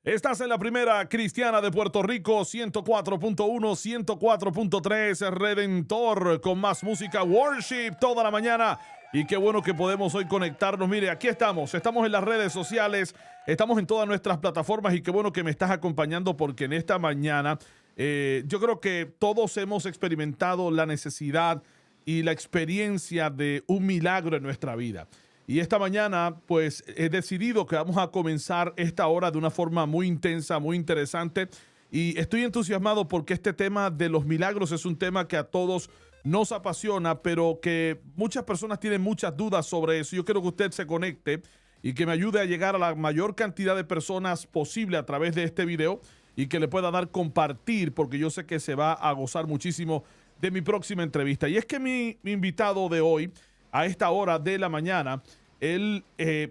Estás en la primera cristiana de Puerto Rico, 104.1, 104.3, Redentor, con más música, worship toda la mañana. Y qué bueno que podemos hoy conectarnos. Mire, aquí estamos en las redes sociales, estamos en todas nuestras plataformas y qué bueno que me estás acompañando porque en esta mañana yo creo que todos hemos experimentado la necesidad y la experiencia de un milagro en nuestra vida. Y esta mañana, pues, he decidido que vamos a comenzar esta hora de una forma muy intensa, muy interesante. Y estoy entusiasmado porque este tema de los milagros es un tema que a todos nos apasiona, pero que muchas personas tienen muchas dudas sobre eso. Yo quiero que usted se conecte y que me ayude a llegar a la mayor cantidad de personas posible a través de este video y que le pueda dar compartir, porque yo sé que se va a gozar muchísimo de mi próxima entrevista. Y es que mi invitado de hoy, a esta hora de la mañana, él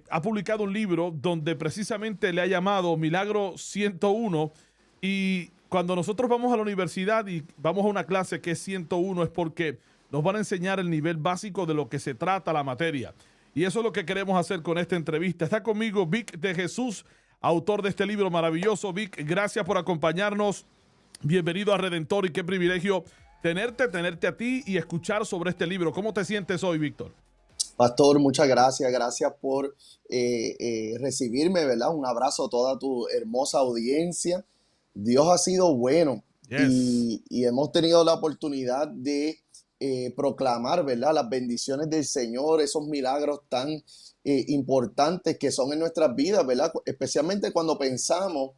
ha publicado un libro donde precisamente le ha llamado Milagro 101. Y cuando nosotros vamos a la universidad y vamos a una clase que es 101 es porque nos van a enseñar el nivel básico de lo que se trata la materia. Y eso es lo que queremos hacer con esta entrevista. Está conmigo Vic de Jesús, autor de este libro maravilloso. Vic, gracias por acompañarnos. Bienvenido a Redentor y qué privilegio tenerte a ti y escuchar sobre este libro. ¿Cómo te sientes hoy, Víctor? Pastor, muchas gracias. Gracias por recibirme, ¿verdad? Un abrazo a toda tu hermosa audiencia. Dios ha sido bueno Yes. y hemos tenido la oportunidad de proclamar, ¿verdad? Las bendiciones del Señor, esos milagros tan importantes que son en nuestras vidas, ¿verdad? Especialmente cuando pensamos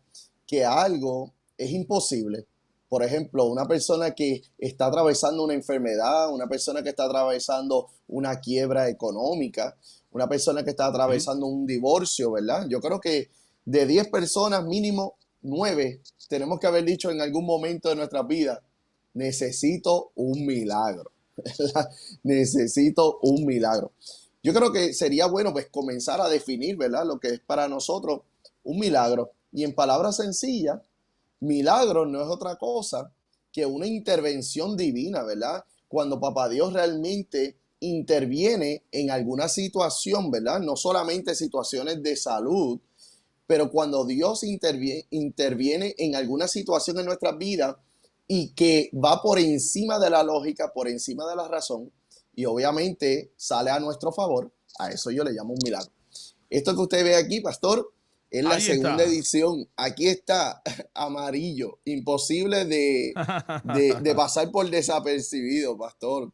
que algo es imposible. Por ejemplo, una persona que está atravesando una enfermedad, una persona que está atravesando una quiebra económica, una persona que está Sí. atravesando un divorcio, ¿verdad? Yo creo que de 10 personas, mínimo 9, tenemos que haber dicho en algún momento de nuestra vida, necesito un milagro. Necesito un milagro. Yo creo que sería bueno pues comenzar a definir, ¿verdad? Lo que es para nosotros un milagro. Y en palabras sencillas, milagro no es otra cosa que una intervención divina, ¿verdad? Cuando Papá Dios realmente interviene en alguna situación, ¿verdad? No solamente situaciones de salud, pero cuando Dios interviene en alguna situación en nuestras vidas y que va por encima de la lógica, por encima de la razón, y obviamente sale a nuestro favor, a eso yo le llamo un milagro. Esto que usted ve aquí, pastor, es la Ahí segunda está. edición. Aquí está, amarillo. Imposible de pasar por desapercibido, pastor.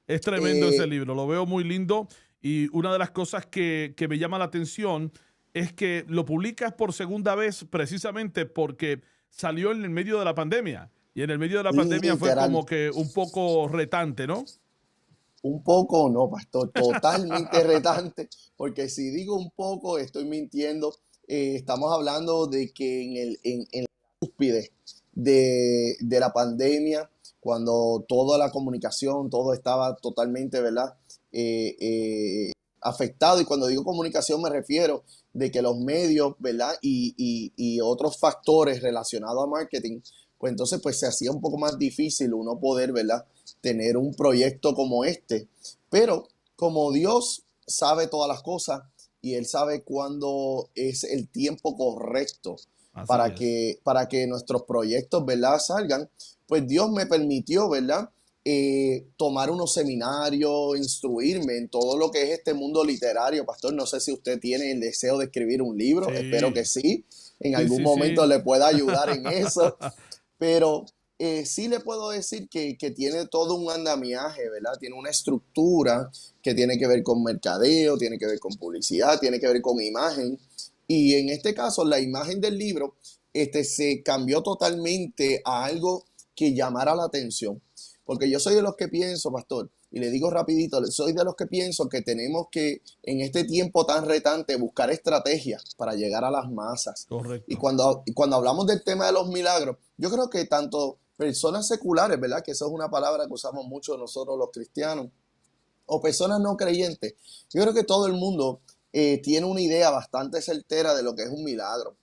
Es tremendo ese Eh, libro, lo veo muy lindo y una de las cosas que me llama la atención es que lo publicas por segunda vez precisamente porque salió en el medio de la pandemia y en el medio de la pandemia fue literal, como que un poco retante, ¿no? un poco, no, pastor, totalmente retante, porque si digo un poco, estoy mintiendo. Estamos hablando de que en la cúspide de la pandemia, cuando toda la comunicación, todo estaba totalmente, ¿verdad? Afectado. Y cuando digo comunicación me refiero de que los medios, ¿verdad? Y otros factores relacionados a marketing, pues entonces pues se hacía un poco más difícil uno poder, ¿verdad? Tener un proyecto como este. Pero como Dios sabe todas las cosas y Él sabe cuándo es el tiempo correcto Así es. para que nuestros proyectos, ¿verdad? Salgan, pues Dios me permitió, ¿verdad? Tomar unos seminarios, instruirme en todo lo que es este mundo literario. Pastor, no sé si usted tiene el deseo de escribir un libro, espero que Sí, sí, en sí, algún sí, momento sí. le pueda ayudar en eso, pero sí le puedo decir que tiene todo un andamiaje, ¿verdad? Tiene una estructura que tiene que ver con mercadeo, tiene que ver con publicidad, tiene que ver con imagen. Y en este caso, la imagen del libro se cambió totalmente a algo que llamara la atención. Porque yo soy de los que pienso, pastor, y le digo rapidito, soy de los que pienso que tenemos que, en este tiempo tan retante, buscar estrategias para llegar a las masas. Correcto. Y cuando hablamos del tema de los milagros, yo creo que tanto personas seculares, ¿verdad? Que eso es una palabra que usamos mucho nosotros los cristianos, o personas no creyentes, yo creo que todo el mundo tiene una idea bastante certera de lo que es un milagro.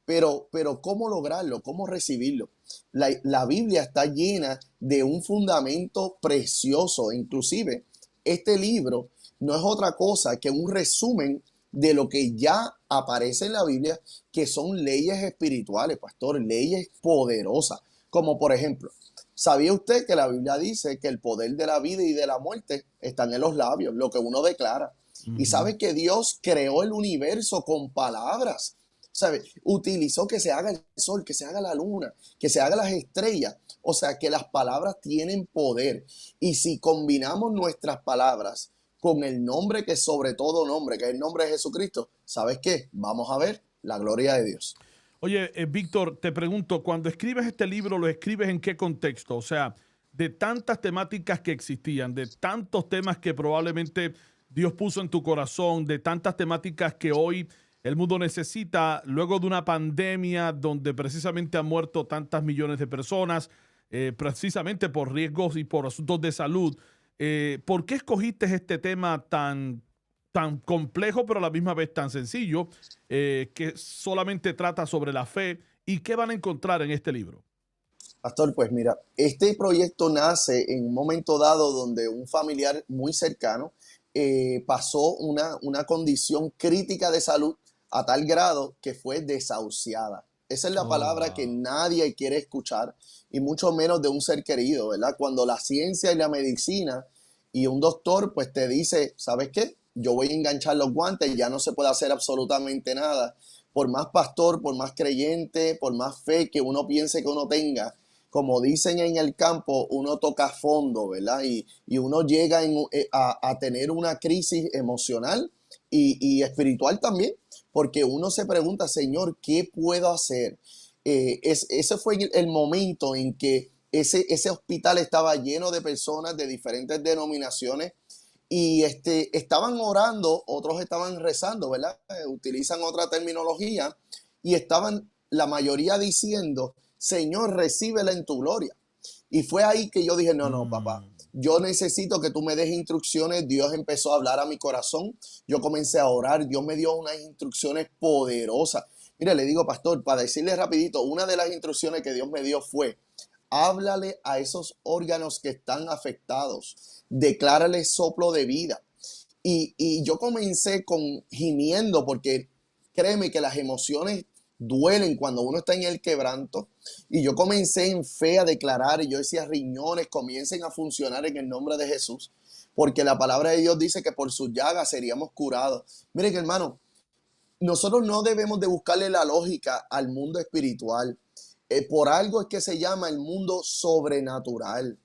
Pero ¿cómo lograrlo? ¿Cómo recibirlo? La Biblia está llena de un fundamento precioso. Inclusive, este libro no es otra cosa que un resumen de lo que ya aparece en la Biblia que son leyes espirituales, pastor, leyes poderosas. Como por ejemplo, ¿sabía usted que la Biblia dice que el poder de la vida y de la muerte están en los labios, lo que uno declara? Y Ujú. sabe que Dios creó el universo con palabras. ¿Sabe? Utilizó que se haga el sol, que se haga la luna, que se haga las estrellas. O sea, que las palabras tienen poder. Y si combinamos nuestras palabras con el nombre que es sobre todo nombre, que es el nombre de Jesucristo, ¿sabes qué? Vamos a ver la gloria de Dios. Oye, Víctor, te pregunto, cuando escribes este libro, ¿lo escribes en qué contexto? O sea, de tantas temáticas que existían, de tantos temas que probablemente Dios puso en tu corazón, de tantas temáticas que hoy el mundo necesita, luego de una pandemia donde precisamente han muerto tantas millones de personas, precisamente por riesgos y por asuntos de salud. ¿Por qué escogiste este tema tan complejo, pero a la misma vez tan sencillo? Que solamente trata sobre la fe y qué van a encontrar en este libro. Pastor, pues mira, este proyecto nace en un momento dado donde un familiar muy cercano pasó una condición crítica de salud a tal grado que fue desahuciada. Esa es la Oh, palabra que wow. nadie quiere escuchar y mucho menos de un ser querido, ¿verdad? Cuando la ciencia y la medicina y un doctor pues te dice, ¿sabes qué? Yo voy a enganchar los guantes, ya no se puede hacer absolutamente nada. Por más pastor, por más creyente, por más fe que uno piense que uno tenga, como dicen en el campo, uno toca fondo, ¿verdad? Y uno llega a tener una crisis emocional y espiritual también, porque uno se pregunta, Señor, ¿qué puedo hacer? Ese fue el momento en que ese hospital estaba lleno de personas de diferentes denominaciones y estaban orando, otros estaban rezando, ¿verdad? Utilizan otra terminología y estaban la mayoría diciendo, Señor, recíbela en tu gloria. Y fue ahí que yo dije, no, no, papá, Mm. yo necesito que tú me des instrucciones. Dios empezó a hablar a mi corazón. Yo comencé a orar. Dios me dio unas instrucciones poderosas. Mire, le digo, pastor, para decirle rapidito, una de las instrucciones que Dios me dio fue, háblale a esos órganos que están afectados. Declárale soplo de vida. Y yo comencé con gimiendo porque créeme que las emociones duelen cuando uno está en el quebranto. Y yo comencé en fe a declarar y yo decía, riñones comiencen a funcionar en el nombre de Jesús. Porque la palabra de Dios dice que por sus llagas seríamos curados. Miren, hermano, nosotros no debemos de buscarle la lógica al mundo espiritual. Por algo es que se llama el mundo sobrenatural.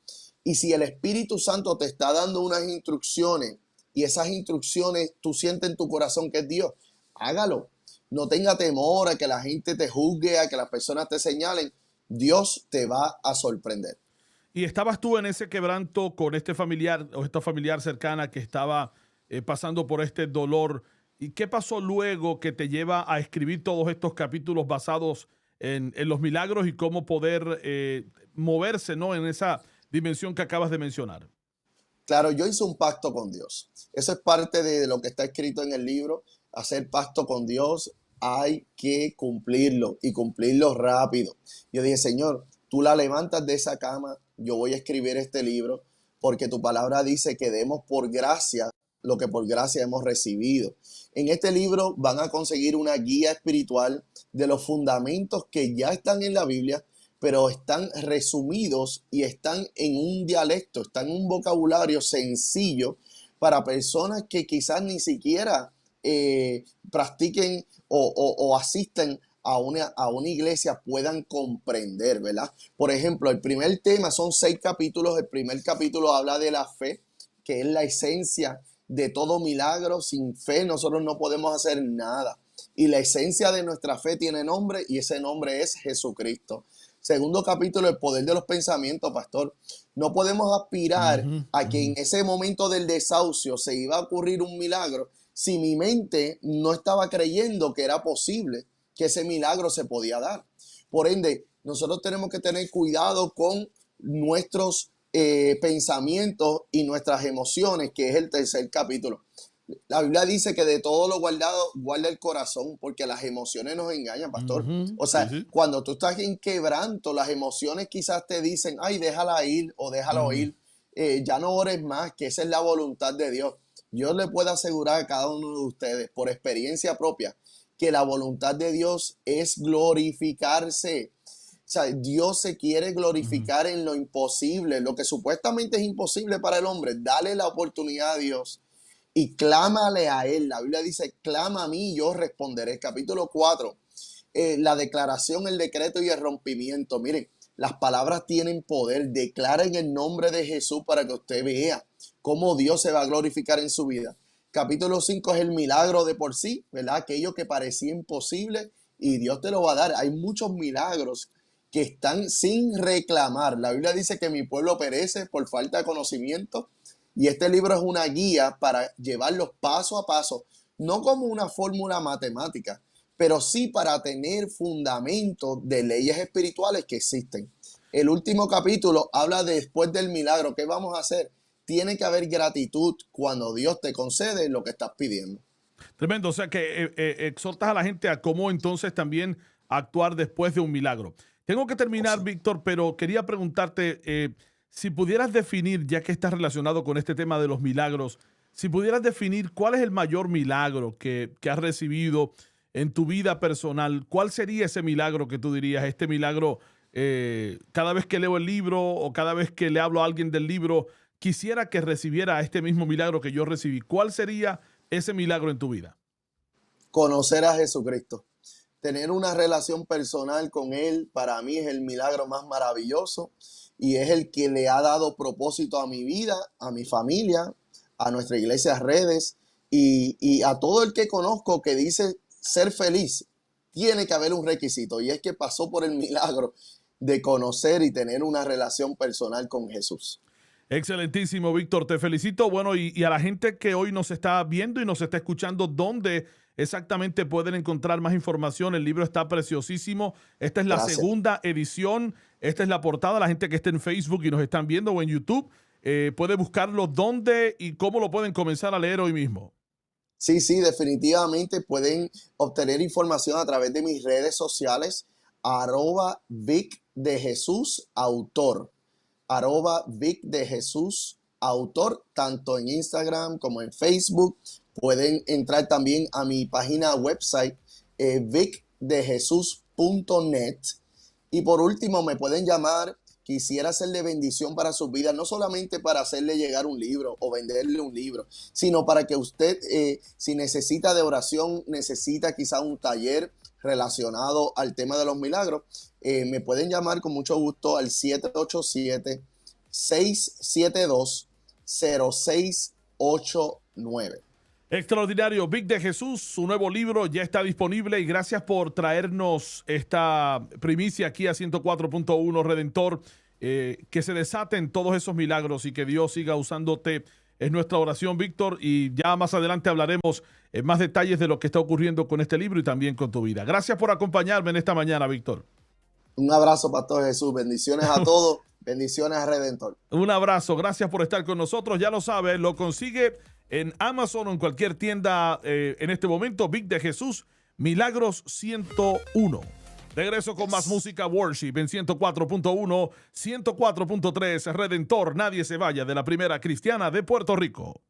Y si el Espíritu Santo te está dando unas instrucciones y esas instrucciones tú sientes en tu corazón que es Dios, hágalo. No tenga temor a que la gente te juzgue, a que las personas te señalen. Dios te va a sorprender. ¿Y estabas tú en ese quebranto con este familiar o esta familiar cercana que estaba pasando por este dolor? ¿Y qué pasó luego que te lleva a escribir todos estos capítulos basados en los milagros y cómo poder moverse, ¿no?, en esa dimensión que acabas de mencionar? Claro, yo hice un pacto con Dios. Eso es parte de lo que está escrito en el libro. Hacer pacto con Dios hay que cumplirlo y cumplirlo rápido. Yo dije, Señor, tú la levantas de esa cama, yo voy a escribir este libro porque tu palabra dice que demos por gracia lo que por gracia hemos recibido. En este libro van a conseguir una guía espiritual de los fundamentos que ya están en la Biblia, pero están resumidos y están en un dialecto, están en un vocabulario sencillo para personas que quizás ni siquiera practiquen o asisten a una iglesia puedan comprender, ¿verdad? Por ejemplo, el primer tema son 6 capítulos. El primer capítulo habla de la fe, que es la esencia de todo milagro. Sin fe nosotros no podemos hacer nada. Y la esencia de nuestra fe tiene nombre y ese nombre es Jesucristo. Segundo capítulo, el poder de los pensamientos, pastor. No podemos aspirar Ujú, a que ujú. en ese momento del desahucio se iba a ocurrir un milagro si mi mente no estaba creyendo que era posible que ese milagro se podía dar. Por ende, nosotros tenemos que tener cuidado con nuestros pensamientos y nuestras emociones, que es el tercer capítulo. La Biblia dice que de todo lo guardado, guarda el corazón, porque las emociones nos engañan, pastor. Ujú, O sí, sea, sí. cuando tú estás en quebranto, las emociones quizás te dicen, ay, déjala ir o déjalo Mm. ir, ya no ores más, que esa es la voluntad de Dios. Yo le puedo asegurar a cada uno de ustedes, por experiencia propia, que la voluntad de Dios es glorificarse. O sea, Dios se quiere glorificar en lo imposible, lo que supuestamente es imposible para el hombre. Dale la oportunidad a Dios y clámale a Él. La Biblia dice, clama a mí y yo responderé. Capítulo 4, la declaración, el decreto y el rompimiento. Miren, las palabras tienen poder. Declaren el nombre de Jesús para que usted vea cómo Dios se va a glorificar en su vida. Capítulo 5 es el milagro de por sí, ¿verdad? Aquello que parecía imposible y Dios te lo va a dar. Hay muchos milagros que están sin reclamar. La Biblia dice que mi pueblo perece por falta de conocimiento y este libro es una guía para llevarlos paso a paso, no como una fórmula matemática, pero sí para tener fundamento de leyes espirituales que existen. El último capítulo habla de después del milagro. ¿Qué vamos a hacer? Tiene que haber gratitud cuando Dios te concede lo que estás pidiendo. Tremendo, o sea que exhortas a la gente a cómo entonces también actuar después de un milagro. Tengo que terminar, Víctor, pero quería preguntarte si pudieras definir, ya que estás relacionado con este tema de los milagros, si pudieras definir cuál es el mayor milagro que has recibido en tu vida personal. ¿Cuál sería ese milagro que tú dirías? Este milagro, cada vez que leo el libro o cada vez que le hablo a alguien del libro, quisiera que recibiera este mismo milagro que yo recibí. ¿Cuál sería ese milagro en tu vida? Conocer a Jesucristo. Tener una relación personal con Él, para mí es el milagro más maravilloso y es el que le ha dado propósito a mi vida, a mi familia, a nuestra iglesia Redes y a todo el que conozco que dice ser feliz. Tiene que haber un requisito y es que pasó por el milagro de conocer y tener una relación personal con Jesús. Excelentísimo, Víctor. Te felicito. Bueno, y a la gente que hoy nos está viendo y nos está escuchando, ¿dónde exactamente pueden encontrar más información? El libro está preciosísimo. Esta es la segunda edición. Esta es la portada. La gente que esté en Facebook y nos están viendo o en YouTube puede buscarlo. ¿Dónde y cómo lo pueden comenzar a leer hoy mismo? Sí, definitivamente pueden obtener información a través de mis redes sociales, @VicDeJesusAutor. @VicDeJesusAutor, tanto en Instagram como en Facebook. Pueden entrar también a mi página website, vicdejesus.net. Y por último, me pueden llamar. Quisiera ser de bendición para sus vidas, no solamente para hacerle llegar un libro o venderle un libro, sino para que usted, si necesita de oración, necesita quizá un taller relacionado al tema de los milagros, me pueden llamar con mucho gusto al 787-672-0689. Extraordinario. Vic de Jesús, su nuevo libro ya está disponible y gracias por traernos esta primicia aquí a 104.1 Redentor. Que se desaten todos esos milagros y que Dios siga usándote. Es nuestra oración, Víctor, y ya más adelante hablaremos en más detalles de lo que está ocurriendo con este libro y también con tu vida. Gracias por acompañarme en esta mañana, Víctor. Un abrazo, Pastor Jesús. Bendiciones a todos. Bendiciones a Redentor. Un abrazo. Gracias por estar con nosotros. Ya lo sabe, lo consigue en Amazon o en cualquier tienda en este momento. Vic de Jesús, Milagros 101. Regreso con más música worship en 104.1, 104.3 Redentor. Nadie se vaya de la primera cristiana de Puerto Rico.